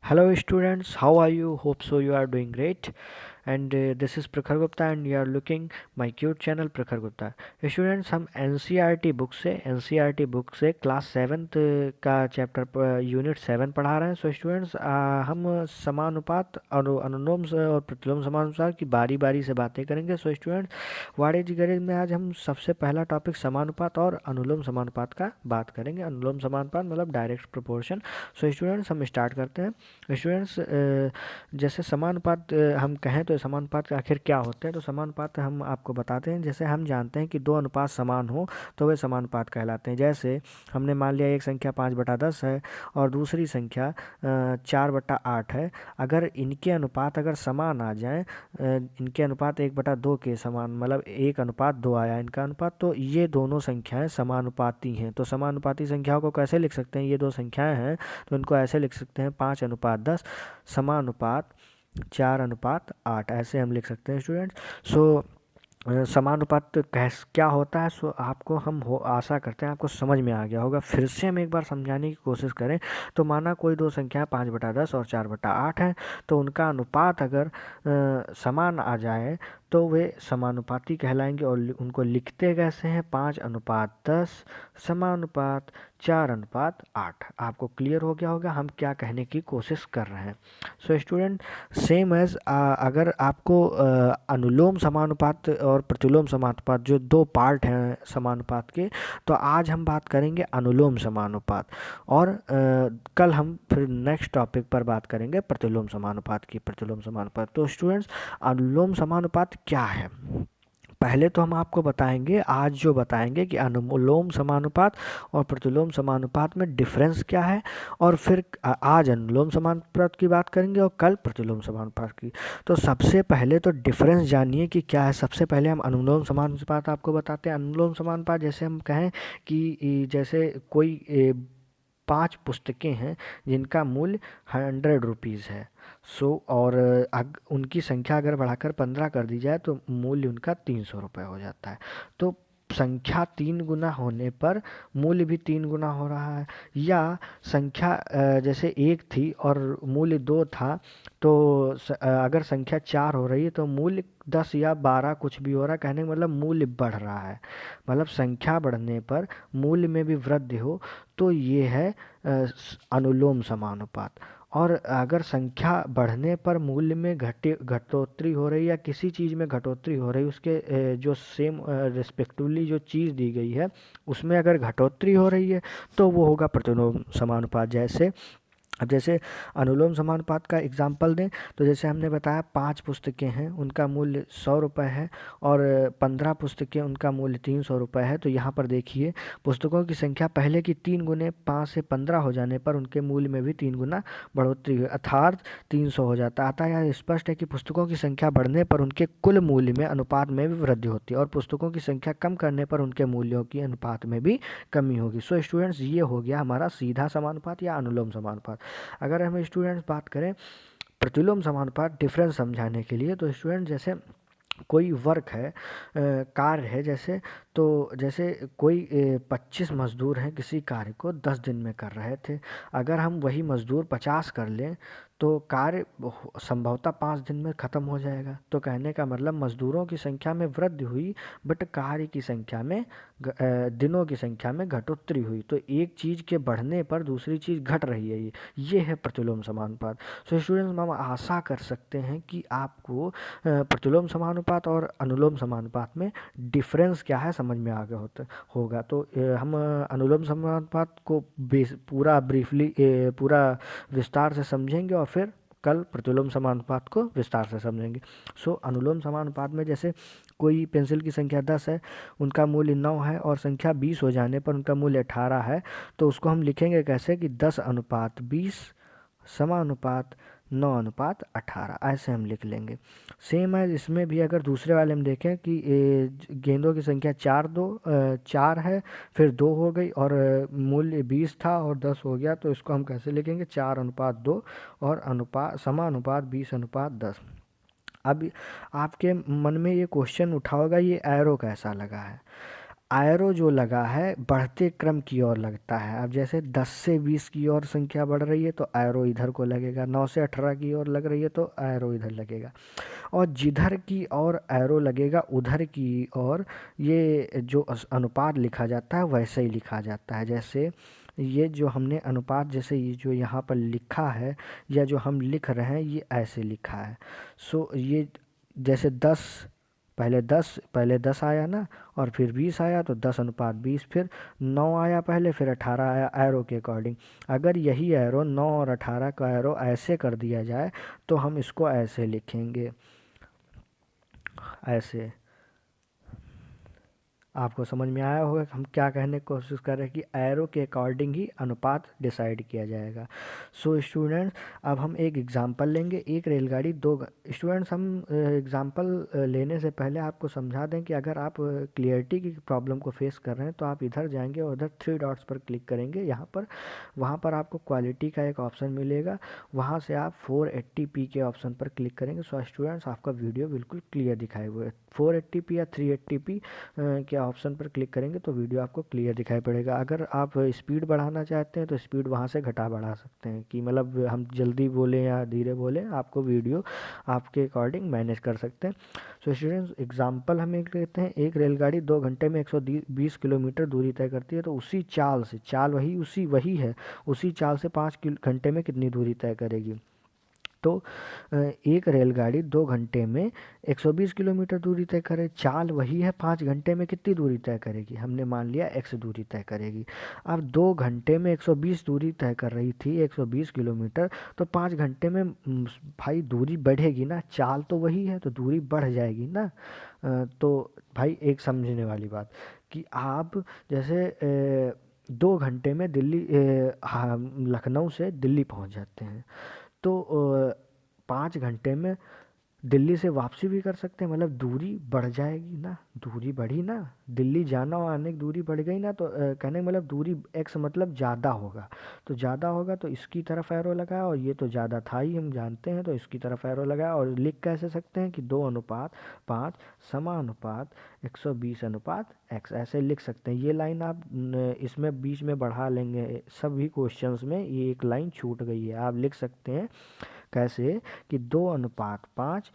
Hello students, how are you? Hope so you are doing great. And this is Prakhar Gupta and you are looking my cute channel Prakhar Gupta. Students हम NCERT book से class seventh का chapter unit 7 पढ़ा रहे हैं. So students हम समानुपात और अनुलोम और प्रतिलोम समानुपात की बारी बारी से बातें करेंगे. सो स्टूडेंट्स वाड़े जिगरे में आज हम सबसे पहला टॉपिक समानुपात और अनुलोम समानुपात का बात करेंगे. अनुलोम समानुपात मतलब डायरेक्ट प्रोपोर्शन. सो स्टूडेंट्स हम स्टार्ट करते हैं. स्टूडेंट्स जैसे समानुपात हम कहें तो समानुपात आखिर क्या होते हैं. तो समानुपात हम आपको बताते हैं. जैसे हम जानते हैं कि दो अनुपात समान हो तो वे समानुपात कहलाते हैं. जैसे हमने मान लिया एक संख्या 5/10 है और दूसरी संख्या 4/8 है. अगर इनके अनुपात अगर समान आ जाएं, इनके अनुपात 1/2 के समान, मतलब 1:2 आया इनका अनुपात, तो ये दोनों संख्याएं समानुपाती हैं. तो समानुपाती संख्याओं को कैसे लिख सकते हैं? ये दो संख्याएं हैं तो इनको ऐसे लिख सकते हैं 5:10 समानुपात 4:8. ऐसे हम लिख सकते हैं स्टूडेंट्स. सो समानुपात कैस क्या होता है. सो आपको हम हो आशा करते हैं आपको समझ में आ गया होगा. फिर से हम एक बार समझाने की कोशिश करें तो माना कोई दो संख्या 5/10 और 4/8 है, तो उनका अनुपात अगर समान आ जाए तो वे समानुपाती कहलाएंगे. और उनको लिखते कैसे हैं? 5:10 समानुपात 4:8. आपको क्लियर हो गया होगा हम क्या कहने की कोशिश कर रहे हैं. सो स्टूडेंट सेम एज अगर आपको अनुलोम समानुपात और प्रतिलोम समानुपात जो दो पार्ट हैं समानुपात के, तो आज हम बात करेंगे अनुलोम समानुपात और कल हम फिर नेक्स्ट टॉपिक पर बात करेंगे प्रतिलोम समानुपात की. प्रतिलोम समानुपात तो स्टूडेंट्स अनुलोम समानुपात क्या है पहले तो हम आपको बताएंगे. आज जो बताएंगे कि अनुलोम समानुपात और प्रतिलोम समानुपात में डिफरेंस क्या है, और फिर आज अनुलोम समानुपात की बात करेंगे और कल प्रतिलोम समानुपात की. तो सबसे पहले तो डिफरेंस जानिए कि क्या है. सबसे पहले हम अनुलोम समानुपात आपको बताते हैं. अनुलोम समानुपात जैसे हम कहें कि जैसे कोई 5 पुस्तकें हैं जिनका मूल्य 100 रुपीज़ है. सो और उनकी संख्या अगर बढ़ाकर 15 कर दी जाए तो मूल्य उनका 300 रुपये हो जाता है. तो संख्या 3 गुना होने पर मूल्य भी 3 गुना हो रहा है. या संख्या जैसे 1 थी और मूल्य 2 था, तो अगर संख्या 4 हो रही है तो मूल्य 10 या 12 कुछ भी हो रहा है. कहने का मतलब मूल्य बढ़ रहा है. मतलब संख्या बढ़ने पर मूल्य में भी वृद्धि हो तो ये है अनुलोम समानुपात. और अगर संख्या बढ़ने पर मूल्य में घटोतरी हो रही है या किसी चीज़ में घटोतरी हो रही है, उसके जो सेम रिस्पेक्टिवली जो चीज़ दी गई है उसमें अगर घटोतरी हो रही है तो वो होगा प्रतिलोम समानुपात. जैसे अब जैसे अनुलोम समानुपात का एग्जाम्पल दें तो जैसे हमने बताया 5 पुस्तकें हैं उनका मूल्य 100 रुपये है और 15 पुस्तकें उनका मूल्य 300 रुपये है. तो यहाँ पर देखिए पुस्तकों की संख्या पहले की 3 गुने 5 से 15 हो जाने पर उनके मूल्य में भी 3 गुना बढ़ोतरी हुई अर्थात 300 हो जाता है. अतः यह स्पष्ट है कि पुस्तकों की संख्या बढ़ने पर उनके कुल मूल्य में अनुपात में भी वृद्धि होती है और पुस्तकों की संख्या कम करने पर उनके मूल्यों की अनुपात में भी कमी होगी. सो स्टूडेंट्स ये हो गया हमारा सीधा समानुपात या अनुलोम समानुपात. अगर हम स्टूडेंट्स बात करें प्रतिलोम समानुपात डिफरेंस समझाने के लिए, तो स्टूडेंट जैसे कोई वर्क है कार्य है, जैसे तो जैसे कोई 25 मजदूर हैं किसी कार्य को 10 दिन में कर रहे थे. अगर हम वही मजदूर 50 कर लें तो कार्य संभवतः 5 दिन में ख़त्म हो जाएगा. तो कहने का मतलब मजदूरों की संख्या में वृद्धि हुई बट कार्य की संख्या में दिनों की संख्या में घटोतरी हुई. तो एक चीज़ के बढ़ने पर दूसरी चीज़ घट रही है. ये है प्रतिलोम समानुपात. सो स्टूडेंट्स हम आशा कर सकते हैं कि आपको प्रतिलोम समानुपात और अनुलोम समानुपात में डिफरेंस क्या है समझ में आ गया होगा. तो हम अनुलोम समानुपात को पूरा ब्रीफली पूरा विस्तार से समझेंगे और फिर कल प्रतिलोम समानुपात को विस्तार से समझेंगे. सो अनुलोम समानुपात में जैसे कोई पेंसिल की संख्या 10 है, उनका मूल्य 9 है और संख्या 20 हो जाने पर उनका मूल्य 18 है. तो उसको हम लिखेंगे कैसे कि 10:20 समानुपात 9:18. ऐसे हम लिख लेंगे. सेम है इसमें भी. अगर दूसरे वाले में देखें कि गेंदों की संख्या 4 है, फिर 2 हो गई और मूल्य 20 था और 10 हो गया, तो इसको हम कैसे लिखेंगे 4:2 और समानुपात 20:10. अब आपके मन में ये क्वेश्चन उठा होगा ये एरो कैसा लगा है. एरो जो लगा है बढ़ते क्रम की ओर लगता है। अब जैसे 10 से 20 की ओर संख्या बढ़ रही है तो एरो इधर को लगेगा, 9 से 18 की ओर लग रही है तो एरो इधर लगेगा, और जिधर की ओर एरो लगेगा उधर की ओर ये जो अनुपात लिखा जाता है वैसे ही लिखा जाता है। जैसे ये जो हमने अनुपात, जैसे ये जो यहाँ पर लिखा है या जो हम लिख रहे हैं ये ऐसे लिखा है। सो ये जैसे 10, पहले 10 आया ना, और फिर 20 आया तो 10:20, फिर 9 आया पहले, फिर 18 आया एरो के अकॉर्डिंग। अगर यही एरो 9 और 18 का एरो ऐसे कर दिया जाए तो हम इसको ऐसे लिखेंगे, ऐसे। आपको समझ में आया होगा कि हम क्या कहने की कोशिश कर रहे हैं, कि एरो के अकॉर्डिंग ही अनुपात डिसाइड किया जाएगा। सो स्टूडेंट्स, अब हम एक एग्जांपल लेंगे, एक रेलगाड़ी दो स्टूडेंट्स, हम एग्जांपल लेने से पहले आपको समझा दें कि अगर आप क्लियरिटी की प्रॉब्लम को फेस कर रहे हैं तो आप इधर जाएंगे और उधर 3 डॉट्स पर क्लिक करेंगे, यहाँ पर, वहाँ पर आपको क्वालिटी का एक ऑप्शन मिलेगा, वहाँ से आप 480p के ऑप्शन पर क्लिक करेंगे। सो स्टूडेंट्स, आपका वीडियो बिल्कुल क्लियर दिखाई हुआ है। 480p या 380p के ऑप्शन पर क्लिक करेंगे तो वीडियो आपको क्लियर दिखाई पड़ेगा। अगर आप स्पीड बढ़ाना चाहते हैं तो स्पीड वहाँ से घटा बढ़ा सकते हैं, कि मतलब हम जल्दी बोलें या धीरे बोलें, आपको वीडियो आपके अकॉर्डिंग मैनेज कर सकते हैं। सो स्टूडेंट्स, एग्जांपल हम एक लेते हैं, एक रेलगाड़ी 2 घंटे में 120 किलोमीटर दूरी तय करती है, तो उसी चाल से, चाल वही है, उसी चाल से 5 घंटे में कितनी दूरी तय करेगी। तो एक रेलगाड़ी 2 घंटे में 120 किलोमीटर दूरी तय करे, चाल वही है, 5 घंटे में कितनी दूरी तय करेगी, हमने मान लिया x दूरी तय करेगी। अब 2 घंटे में 120 दूरी तय कर रही थी, 120 किलोमीटर, तो 5 घंटे में भाई दूरी बढ़ेगी ना, चाल तो वही है तो दूरी बढ़ जाएगी ना। तो भाई एक समझने वाली बात, कि आप जैसे 2 घंटे में दिल्ली, हाँ, लखनऊ से दिल्ली पहुंच जाते हैं, तो 5 घंटे में दिल्ली से वापसी भी कर सकते हैं, मतलब दूरी बढ़ जाएगी ना, दूरी बढ़ी ना, दिल्ली जाना और आने की दूरी बढ़ गई ना, तो कहने का मतलब दूरी x मतलब ज़्यादा होगा, तो ज़्यादा होगा तो इसकी तरफ एरो लगाया, और ये तो ज़्यादा था ही हम जानते हैं, तो इसकी तरफ एरो लगाया, और लिख कैसे सकते हैं कि 2:5 समानुपात 120:x, ऐसे लिख सकते हैं। ये लाइन आप इसमें बीच में बढ़ा लेंगे, सभी क्वेश्चंस में ये एक लाइन छूट गई है, आप लिख सकते हैं कैसे, कि 2:5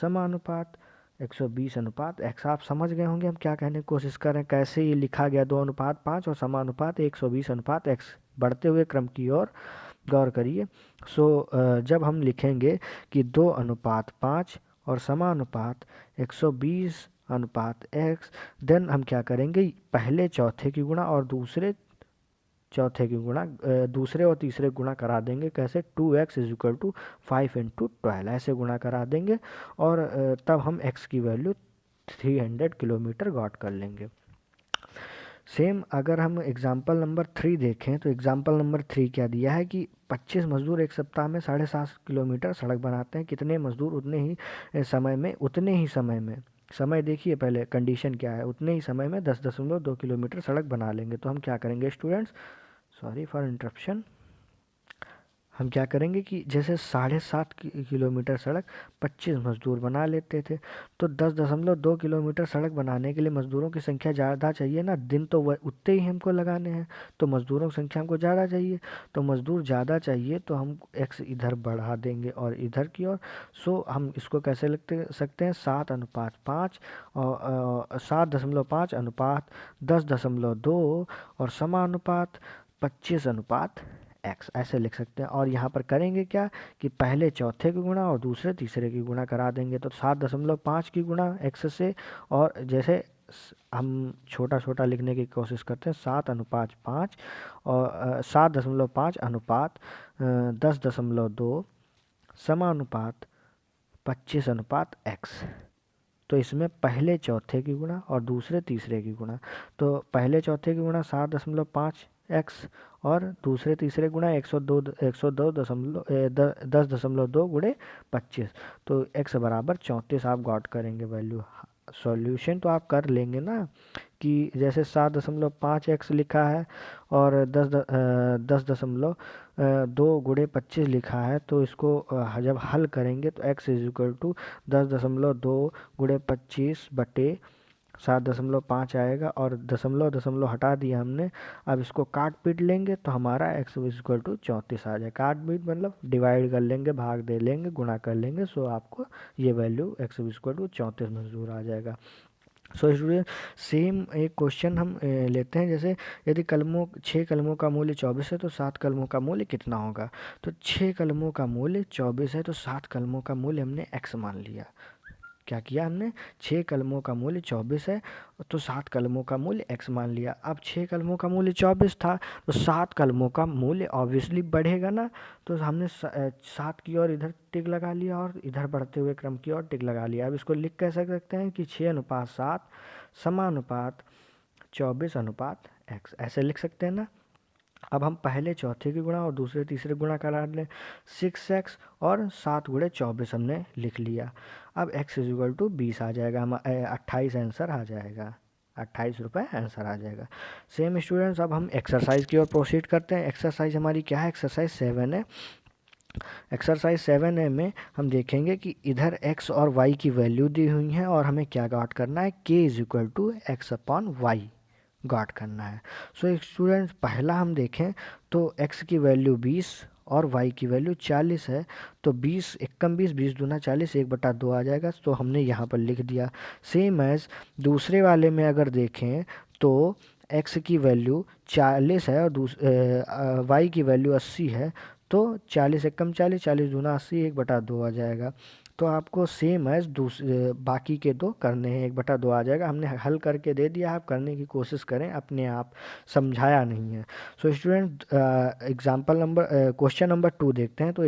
समानुपात 120:x। आप समझ गए होंगे हम क्या कहने की कोशिश कर रहे हैं, कैसे ये लिखा गया 2:5 और समानुपात 120:x, बढ़ते हुए क्रम की ओर गौर करिए। सो जब हम लिखेंगे कि 2:5 और समानुपात 120:x, देन हम क्या करेंगे, पहले चौथे की गुणा और दूसरे चौथे की गुणा, दूसरे और तीसरे गुणा करा देंगे, कैसे, 2x इज इक्वल टू 5 × 12, ऐसे गुणा करा देंगे, और तब हम x की वैल्यू 300 किलोमीटर गॉट कर लेंगे। सेम अगर हम एग्जाम्पल नंबर 3 देखें, तो एग्जाम्पल नंबर 3 क्या दिया है, कि 25 मजदूर एक सप्ताह में 7.5 किलोमीटर सड़क बनाते हैं, कितने मजदूर उतने ही समय में, समय देखिए पहले कंडीशन क्या है, उतने ही समय में 10.2 किलोमीटर सड़क बना लेंगे। तो हम क्या करेंगे स्टूडेंट्स, सॉरी फॉर इंटरप्शन, हम क्या करेंगे कि जैसे 7.5 किलोमीटर सड़क 25 मजदूर बना लेते थे, तो 10.2 किलोमीटर सड़क बनाने के लिए मजदूरों की संख्या ज़्यादा चाहिए ना, दिन तो वह उतने ही हमको लगाने हैं, तो मजदूरों की संख्या हमको ज़्यादा चाहिए, तो मजदूर ज़्यादा चाहिए तो हम x इधर बढ़ा देंगे और इधर की ओर। सो हम इसको कैसे लिख सकते हैं, 7:5 और 7.5 अनुपात 10.2 और समानुपात 25:x, ऐसे लिख सकते हैं। और यहाँ पर करेंगे क्या, कि पहले चौथे की गुणा और दूसरे तीसरे की गुणा करा देंगे, तो 7.5 की गुणा x से, और जैसे हम छोटा छोटा लिखने की कोशिश करते हैं, 7:5 और 7.5 अनुपात 10.2 समानुपात 25:x। तो इसमें पहले चौथे की गुणा और दूसरे तीसरे की गुणा, तो पहले चौथे की गुणा 7.5x और दूसरे तीसरे गुणा 10.2 गुणे 25, तो x बराबर 34 आप गॉट करेंगे वैल्यू। सॉल्यूशन तो आप कर लेंगे ना, कि जैसे 7.5x लिखा है और 10.2 गुणे 25 लिखा है, तो इसको जब हल करेंगे तो x इज इक्वल टू 10.2 गुणे 25 बटे 7.5 आएगा और दशमलव दशमलव हटा दिया हमने। अब इसको काट पीट लेंगे तो हमारा x इक्वल टू 34 आ जाए। काट पीट मतलब डिवाइड कर लेंगे, भाग दे लेंगे, गुणा कर लेंगे। सो आपको ये वैल्यू x इक्वल टू 34 मंजूर आ जाएगा। सो स्टूडेंट सेम एक क्वेश्चन हम लेते हैं। जैसे यदि 6 कलमों का मूल्य 24 है तो 7 कलमों का मूल्य कितना होगा। तो 6 कलमों का मूल्य 24 है तो 7 कलमों का मूल्य हमने x मान लिया। क्या किया हमने, 6 कलमों का मूल्य 24 है तो 7 कलमों का मूल्य x मान लिया। अब 6 कलमों का मूल्य 24 था तो 7 कलमों का मूल्य ऑब्वियसली बढ़ेगा ना, तो हमने 7 की ओर इधर टिक लगा लिया और इधर बढ़ते हुए क्रम की ओर टिक लगा लिया। अब इसको लिख कैसे सकते हैं कि 6:7 समानुपात 24:x, ऐसे लिख सकते हैं ना। अब हम पहले चौथे की गुणा और दूसरे तीसरे गुणा करा लें। 6x और 7 × 24 हमने लिख लिया। अब x इक्वल टू 20 आ जाएगा, हम 28 आंसर आ जाएगा, 28 रुपये आंसर आ जाएगा। सेम स्टूडेंट्स अब हम एक्सरसाइज की ओर प्रोसीड करते हैं। एक्सरसाइज हमारी क्या है, एक्सरसाइज 7 है। एक्सरसाइज 7 में हम देखेंगे कि इधर x और y की वैल्यू दी हुई है और हमें क्या गॉट करना है, k equal to x/y got करना है। सो स्टूडेंट्स पहला हम देखें तो x की वैल्यू 20 और y की वैल्यू 40 है। तो 20 एकम 20, 20 दूना 40, 1/2 आ जाएगा। तो हमने यहाँ पर लिख दिया। सेम एज दूसरे वाले में अगर देखें तो x की वैल्यू 40 है और y की वैल्यू 80 है। तो 40 एकम 40, 40 दूना 80, 1/2 आ जाएगा। तो आपको सेम एज बाकी के दो करने हैं, 1/2 आ जाएगा। हमने हल करके दे दिया, आप करने की कोशिश करें, अपने आप समझाया नहीं है। So student example number question number 2 देखते हैं। तो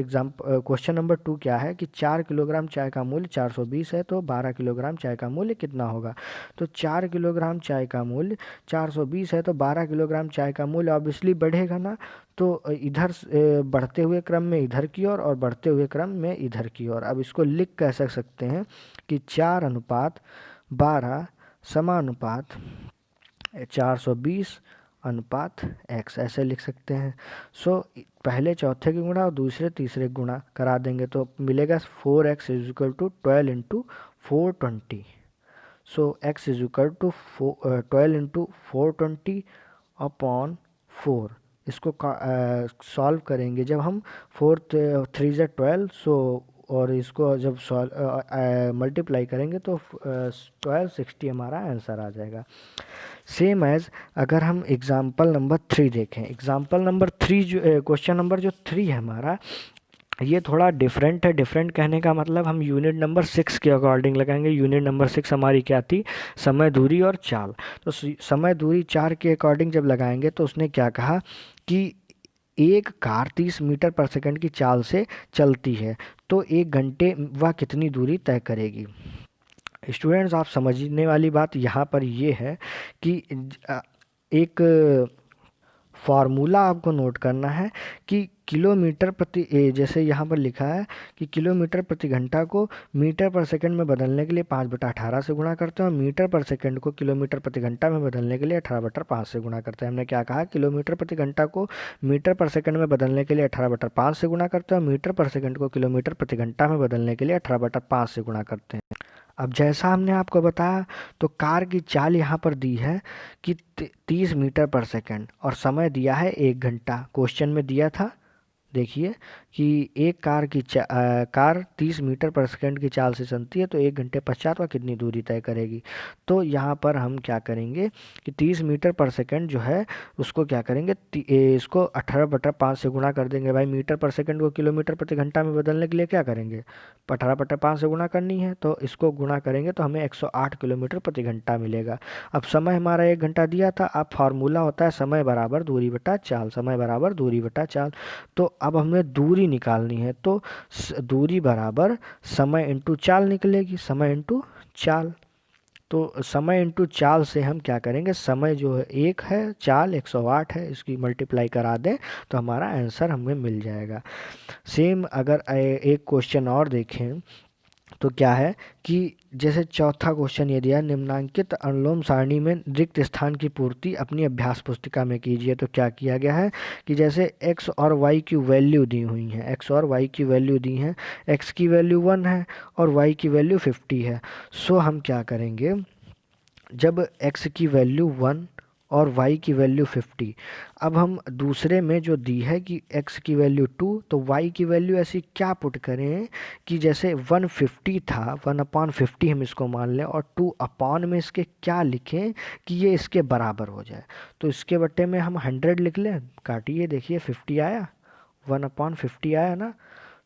क्वेश्चन नंबर 2 क्या है कि 4 किलोग्राम चाय का मूल्य 420 है तो 12 किलोग्राम चाय का मूल्य कितना होगा। तो 4 किलोग्राम चाय का मूल्य 420 है तो 12 किलोग्राम चाय का मूल्य ऑब्वियसली बढ़ेगा ना। तो इधर बढ़ते हुए क्रम में इधर की ओर और बढ़ते हुए क्रम में इधर की ओर। अब इसको लिख कैसे सकते हैं कि 4:12 समानुपात 420:x, ऐसे लिख सकते हैं। सो पहले चौथे की गुणा और दूसरे तीसरे गुणा करा देंगे तो मिलेगा 4x equal to 12 × 420। So x equal to 12 × 420 upon 4। इसको सॉल्व करेंगे जब हम 4 3 × 12, सो और इसको जब मल्टीप्लाई करेंगे तो 1260 हमारा आंसर आ जाएगा। सेम एज अगर हम एग्जाम्पल नंबर 3 देखें। एग्जाम्पल नंबर 3 जो क्वेश्चन नंबर जो 3 है हमारा, ये थोड़ा डिफरेंट है। डिफरेंट कहने का मतलब हम यूनिट नंबर 6 के अकॉर्डिंग लगाएंगे। यूनिट नंबर 6 हमारी क्या थी, समय, दूरी और चाल। तो समय, दूरी, 4 के अकॉर्डिंग जब लगाएंगे तो उसने क्या कहा कि एक कार 30 मीटर पर सेकंड की चाल से चलती है तो 1 घंटे वह कितनी दूरी तय करेगी। स्टूडेंट्स आप समझने वाली बात यहाँ पर ये है कि एक फार्मूला आपको नोट करना है कि किलोमीटर प्रति जैसे यहाँ पर लिखा है कि किलोमीटर प्रति घंटा को मीटर पर सेकंड में बदलने के लिए 5/18 से गुणा करते हैं और मीटर पर सेकंड को किलोमीटर प्रति घंटा में बदलने के लिए 18/5 से गुणा करते हैं। हमने क्या कहा, किलोमीटर प्रति घंटा को मीटर पर सेकंड में बदलने के लिए 18/5 से गुणा करते हैं और मीटर पर सेकंड को किलोमीटर प्रति घंटा में बदलने के लिए 18/5 से गुणा करते हैं। अब जैसा हमने आपको बताया तो कार की चाल यहाँ पर दी है कि 30 मीटर पर सेकंड और समय दिया है 1 घंटा। क्वेश्चन में दिया था, देखिए कि एक कार 30 मीटर पर सेकंड की चाल से चलती है तो 1 घंटे पश्चात वह कितनी दूरी तय करेगी। तो यहाँ पर हम क्या करेंगे कि 30 मीटर पर सेकंड जो है उसको क्या करेंगे, इसको 18/5 से गुणा कर देंगे। भाई मीटर पर सेकंड को किलोमीटर प्रति घंटा में बदलने के लिए क्या करेंगे, 18/5 से गुणा करनी है। तो इसको गुणा करेंगे तो हमें 108 किलोमीटर प्रति घंटा मिलेगा। अब समय हमारा 1 घंटा दिया था। अब फार्मूला होता है समय बराबर दूरी बटा चाल, समय बराबर दूरी बटा चाल। तो अब हमें दूरी निकालनी है तो दूरी बराबर समय इंटू चाल निकलेगी, समय इंटू चाल। तो समय इंटू चाल से हम क्या करेंगे, समय जो है 1 है, चाल 108 है, इसकी मल्टीप्लाई करा दें तो हमारा आंसर हमें मिल जाएगा। सेम अगर एक क्वेश्चन और देखें तो क्या है कि जैसे चौथा क्वेश्चन ये दिया, निम्नांकित अनुलोम सारणी में रिक्त स्थान की पूर्ति अपनी अभ्यास पुस्तिका में कीजिए। तो क्या किया गया है कि जैसे x और y की वैल्यू दी हुई है, x और y की वैल्यू दी है, x की वैल्यू 1 है और y की वैल्यू 50 है। सो हम क्या करेंगे, जब x की वैल्यू 1 और y की वैल्यू 50। अब हम दूसरे में जो दी है कि x की वैल्यू 2 तो y की वैल्यू ऐसी क्या पुट करें कि जैसे 150 था, 1/50 हम इसको मान लें और 2 अपॉन में इसके क्या लिखें कि ये इसके बराबर हो जाए। तो इसके बट्टे में हम 100 लिख लें, काटिए देखिए 50 आया, 1/50 आया ना।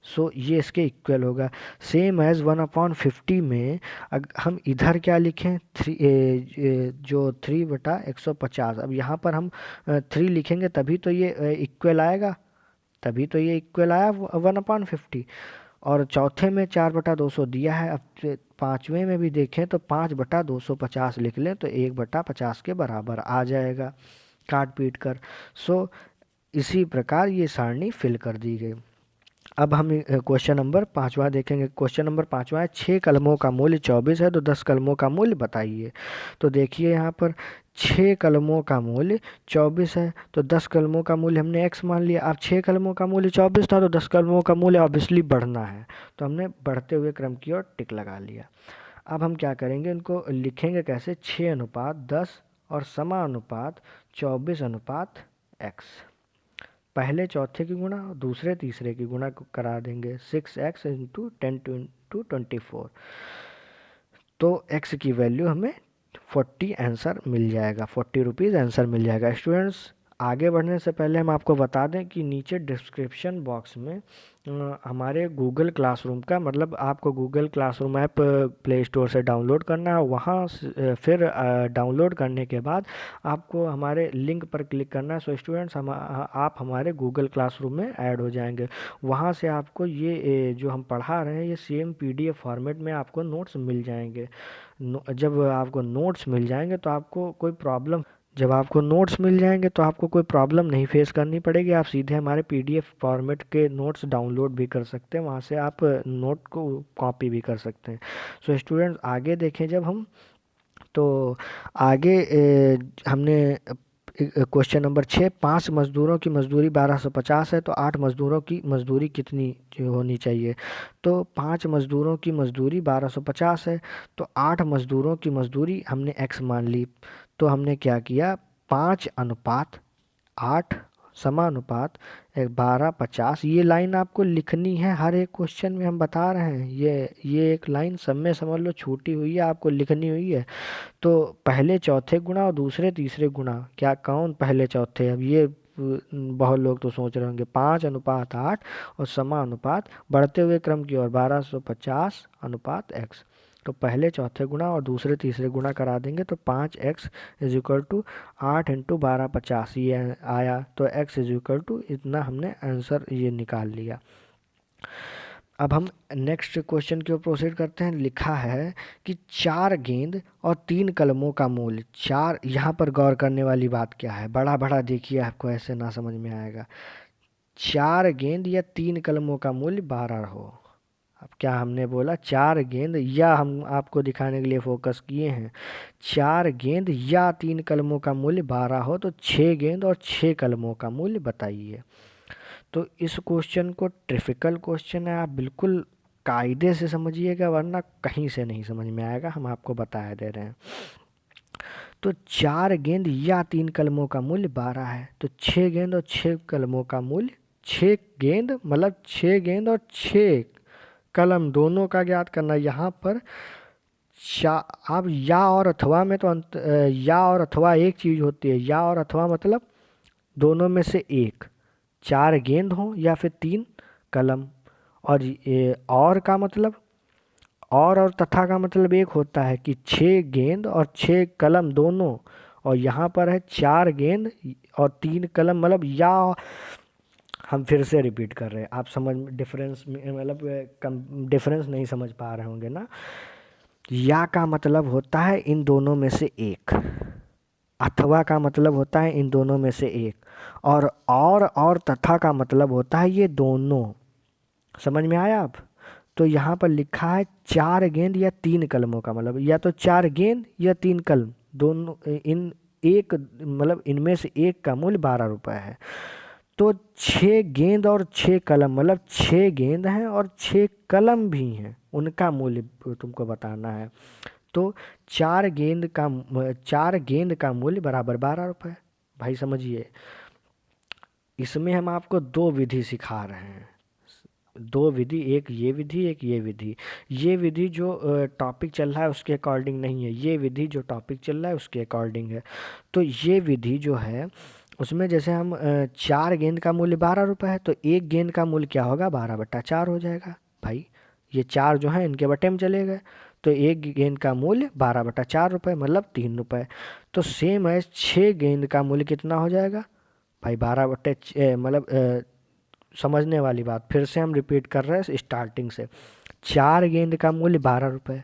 सो ये इसके इक्वल होगा। सेम एज 1/50 में हम इधर क्या लिखें, जो 3/150। अब यहाँ पर हम 3 लिखेंगे तभी तो ये इक्वल आएगा, तभी तो ये इक्वल आया 1/50। और चौथे में 4/200 दिया है। अब पांचवें में भी देखें तो 5/250 लिख लें तो 1/50 के बराबर आ जाएगा काट पीट कर। सो इसी प्रकार ये सारणी फिल कर दी गई। अब हम क्वेश्चन नंबर 5वां देखेंगे। क्वेश्चन नंबर 5वां है 6 कलमों का मूल्य 24 है तो 10 कलमों का मूल्य बताइए। तो देखिए यहाँ पर 6 कलमों का मूल्य 24 है तो 10 कलमों का मूल्य हमने x मान लिया। अब 6 कलमों का मूल्य 24 था तो 10 कलमों का मूल्य ऑब्वियसली बढ़ना है, तो हमने बढ़ते हुए क्रम की ओर टिक लगा लिया। अब हम क्या करेंगे, इनको लिखेंगे कैसे, 6:10 और समानुपात 24:x। पहले चौथे की गुणा और दूसरे तीसरे की गुणा करा देंगे, 6x इंटू 10 × 24। तो x की वैल्यू हमें 40 आंसर मिल जाएगा, 40 रुपीज़ आंसर मिल जाएगा। स्टूडेंट्स आगे बढ़ने से पहले हम आपको बता दें कि नीचे डिस्क्रिप्शन बॉक्स में हमारे गूगल क्लासरूम का, मतलब आपको Google classroom app play store से डाउनलोड करना है। वहाँ फिर डाउनलोड करने के बाद आपको हमारे लिंक पर क्लिक करना है। सो स्टूडेंट्स आप हमारे गूगल क्लासरूम में ऐड हो जाएंगे। वहाँ से आपको ये जो हम पढ़ा रहे हैं ये सेम PDF फॉर्मेट में आपको नोट्स मिल जाएंगे। जब आपको नोट्स मिल जाएंगे तो आपको कोई प्रॉब्लम जब आपको नोट्स मिल जाएंगे तो आपको कोई प्रॉब्लम नहीं फेस करनी पड़ेगी। आप सीधे हमारे PDF फॉर्मेट के नोट्स डाउनलोड भी कर सकते हैं, वहाँ से आप नोट को कॉपी भी कर सकते हैं। सो स्टूडेंट्स आगे देखें, जब हम तो आगे हमने क्वेश्चन नंबर 6, 5 मजदूरों की मजदूरी 1250 है तो 8 मजदूरों की मजदूरी कितनी होनी चाहिए। तो 5 मजदूरों की मजदूरी 1250 है तो 8 मजदूरों की मजदूरी हमने x मान ली। तो हमने क्या किया, 5:8 समानुपात 12:50। ये लाइन आपको लिखनी है, हर एक क्वेश्चन में हम बता रहे हैं। ये एक लाइन सब में समझ लो छूटी हुई है, आपको लिखनी हुई है। तो पहले चौथे गुणा और दूसरे तीसरे गुणा, क्या कौन पहले चौथे, अब ये बहुत लोग तो सोच रहे होंगे 5:8 और समानुपात बढ़ते हुए क्रम की ओर 1250:x। तो पहले चौथे गुणा और दूसरे तीसरे गुणा करा देंगे तो 5x इज इक्वल टू 8 × 1250 ये आया। तो x इज इक्वल टू इतना हमने आंसर ये निकाल लिया। अब हम नेक्स्ट क्वेश्चन की ओर प्रोसीड करते हैं। लिखा है कि 4 गेंद और 3 कलमों का मूल्य, चार, यहाँ पर गौर करने वाली बात क्या है, बड़ा बड़ा देखिए, आपको ऐसे ना समझ में आएगा। 4 गेंद या 3 कलमों का मूल्य 12 हो। अब क्या हमने बोला, 4 गेंद, या हम आपको दिखाने के लिए फोकस किए हैं 4 गेंद या 3 कलमों का मूल्य 12 हो तो 6 गेंद और 6 कलमों का मूल्य बताइए। तो इस क्वेश्चन को ट्रिफिकल क्वेश्चन है, आप बिल्कुल कायदे से समझिएगा वरना कहीं से नहीं समझ में आएगा, हम आपको बताया दे रहे हैं। तो 4 गेंद या 3 कलमों का मूल्य 12 है तो 6 गेंद और 6 कलमों का मूल्य, 6 गेंद मतलब 6 गेंद और 6 कलम दोनों का ज्ञात करना। यहाँ पर अब या और अथवा में तो या और अथवा एक चीज होती है, या और अथवा मतलब दोनों में से एक, 4 गेंद हो या फिर 3 कलम। और ये और का मतलब, और तथा का मतलब एक होता है कि 6 गेंद और 6 कलम दोनों, और यहाँ पर है 4 गेंद और 3 कलम, मतलब या। हम फिर से रिपीट कर रहे हैं, आप समझ डिफरेंस मतलब डिफरेंस नहीं समझ पा रहे होंगे ना। या का मतलब होता है इन दोनों में से एक, अथवा का मतलब होता है इन दोनों में से एक, और तथा का मतलब होता है ये दोनों। समझ में आया आप। तो यहाँ पर लिखा है 4 गेंद या 3 कलमों का मतलब या तो 4 गेंद या 3 कलम दोनों, इन एक मतलब इनमें से एक का मूल्य 12 रुपए है। तो 6 गेंद और 6 कलम मतलब 6 गेंद हैं और 6 कलम भी हैं, उनका मूल्य तुमको बताना है। तो 4 गेंद का मूल्य बराबर 12 रुपये। भाई समझिए, इसमें हम आपको दो विधि सिखा रहे हैं, दो विधि, एक ये विधि एक ये विधि। ये विधि जो टॉपिक चल रहा है उसके अकॉर्डिंग नहीं है, ये विधि जो टॉपिक चल रहा है उसके अकॉर्डिंग है। तो ये विधि जो है उसमें जैसे हम 4 गेंद का मूल्य 12 रुपये है, तो एक गेंद का मूल्य क्या होगा, 12/4 हो जाएगा। भाई ये 4 जो है इनके बटे में चले गए, तो एक गेंद का मूल्य 12/4 रुपये मतलब 3 रुपये। तो सेम है, 6 गेंद का मूल्य कितना हो जाएगा भाई, 12/6 मतलब समझने वाली बात, फिर से हम रिपीट कर रहे हैं स्टार्टिंग से। 4 गेंद का मूल्य 12 रुपये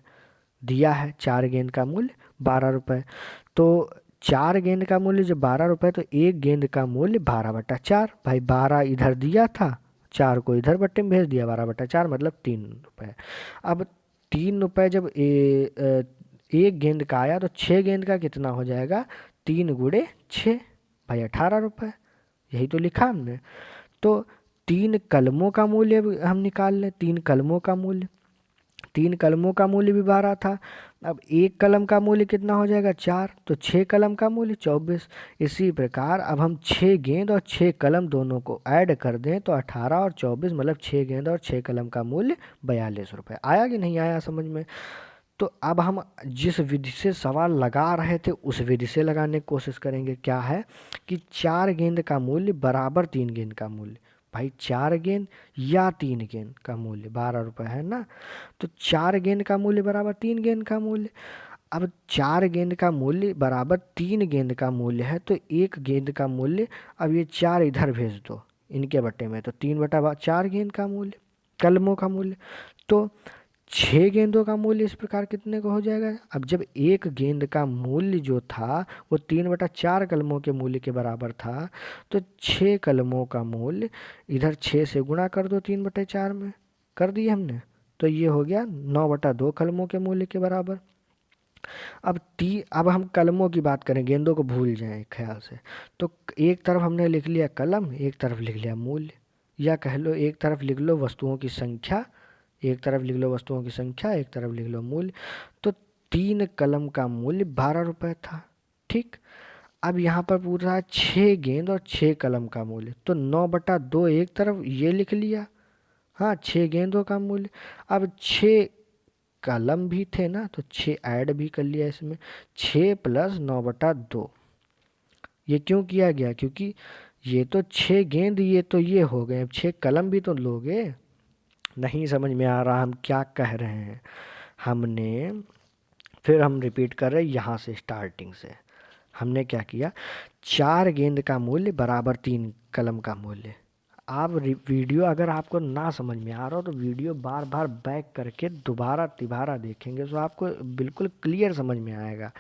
दिया है, 4 गेंद का मूल्य 12 रुपये। तो 4 गेंद का मूल्य जब 12 रुपये, तो एक गेंद का मूल्य 12/4। भाई 12 इधर दिया था, 4 को इधर बट्टे में भेज दिया, 12/4 मतलब 3 रुपये। अब 3 रुपये जब एक गेंद का आया, तो 6 गेंद का कितना हो जाएगा, 3 × 6 भाई 18 रुपये। यही तो लिखा हमने। तो 3 कलमों का मूल्य भी हम निकाल लें, 3 कलमों का मूल्य भी 12 था। अब एक कलम का मूल्य कितना हो जाएगा, 4, तो 6 कलम का मूल्य 24। इसी प्रकार अब हम 6 गेंद और 6 कलम दोनों को ऐड कर दें, तो 18 और 24 मतलब 6 गेंद और 6 कलम का मूल्य 42 रुपये। आया कि नहीं आया समझ में? तो अब हम जिस विधि से सवाल लगा रहे थे उस विधि से लगाने की कोशिश करेंगे। क्या है कि 4 गेंद का मूल्य बराबर 3 गेंद का मूल्य। भाई 4 गेंद या 3 गेंद का मूल्य 12 रुपये है ना, तो 4 गेंद का मूल्य बराबर 3 गेंद का मूल्य। अब 4 गेंद का मूल्य बराबर 3 गेंद का मूल्य है, तो एक गेंद का मूल्य, अब ये 4 इधर भेज दो इनके बटे में, तो 3/4 गेंद का मूल्य, कलमों का मूल्य। तो 6 गेंदों का मूल्य इस प्रकार कितने का हो जाएगा। अब जब एक गेंद का मूल्य जो था वो 3/4 कलमों के मूल्य के बराबर था, तो 6 कलमों का मूल्य इधर 6 से गुणा कर दो 3/4 में, कर दिए हमने, तो ये हो गया 9/2 कलमों के मूल्य के बराबर। अब हम कलमों की बात करें, गेंदों को भूल जाएं ख्याल से। तो एक तरफ हमने लिख लिया कलम, एक तरफ लिख लिया मूल्य, या कह लो एक तरफ लिख लो वस्तुओं की संख्या, एक तरफ लिख लो वस्तुओं की संख्या, एक तरफ लिख लो मूल्य। तो 3 कलम का मूल्य 12 रुपये था। ठीक, अब यहाँ पर पूछ रहा है 6 गेंद और 6 कलम का मूल्य, तो 9/2 एक तरफ ये लिख लिया, हाँ 6 गेंदों का मूल्य। अब 6 कलम भी थे ना, तो 6 ऐड भी कर लिया इसमें, 6 + 9/2। ये क्यों किया गया, क्योंकि ये तो 6 गेंद, ये तो ये हो गए, अब 6 कलम भी तो लोगे। नहीं समझ में आ रहा हम क्या कह रहे हैं हमने, फिर हम रिपीट कर रहे हैं यहाँ से स्टार्टिंग से। हमने क्या किया, 4 गेंद का मूल्य बराबर 3 कलम का मूल्य। आप वीडियो अगर आपको ना समझ में आ रहा हो तो वीडियो बार बार बैक करके दोबारा तिबारा देखेंगे तो आपको बिल्कुल क्लियर समझ में आएगा।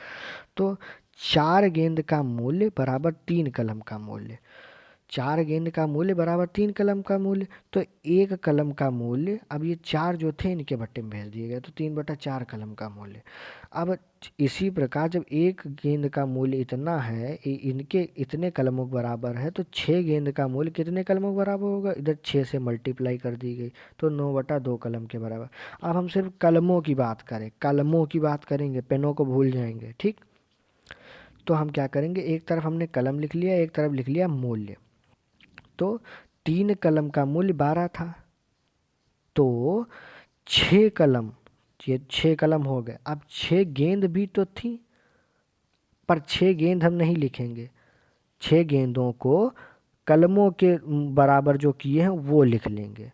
तो 4 गेंद का मूल्य बराबर 3 कलम का मूल्य, 4 गेंद का मूल्य बराबर 3 कलम का मूल्य, तो एक कलम का मूल्य, अब ये 4 जो थे इनके बट्टे में भेज दिए गए, तो 3/4 कलम का मूल्य। अब इसी प्रकार जब एक गेंद का मूल्य इतना है, इनके इतने कलमों के बराबर है, तो 6 गेंद का मूल्य कितने कलमों के बराबर होगा, इधर 6 से मल्टीप्लाई कर दी गई, तो 9/2 कलम के बराबर। अब हम सिर्फ कलमों की बात करें, कलमों की बात करेंगे, पेनों को भूल जाएंगे। ठीक, तो हम क्या करेंगे, एक तरफ हमने कलम लिख लिया, एक तरफ लिख लिया मूल्य। तो 3 कलम का मूल्य 12 था, तो 6 कलम, ये 6 कलम हो गए। अब 6 गेंद भी तो थी, पर 6 गेंद हम नहीं लिखेंगे, 6 गेंदों को कलमों के बराबर जो किए हैं वो लिख लेंगे।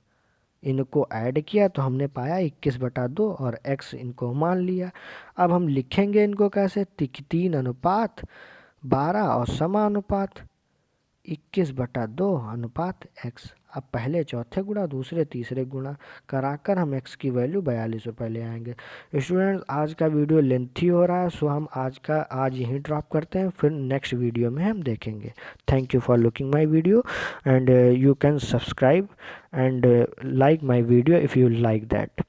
इनको ऐड किया तो हमने पाया 21/2 और x इनको मान लिया। अब हम लिखेंगे इनको कैसे, 3:12 और समानुपात 21/2 अनुपात x। अब पहले चौथे गुणा, दूसरे तीसरे गुणा कराकर हम x की वैल्यू 42 रुपये ले आएंगे। स्टूडेंट्स आज का वीडियो लेंथी हो रहा है, सो हम आज यहीं ड्रॉप करते हैं, फिर नेक्स्ट वीडियो में हम देखेंगे। Thank you for looking my video and you can subscribe and like my video if you like that.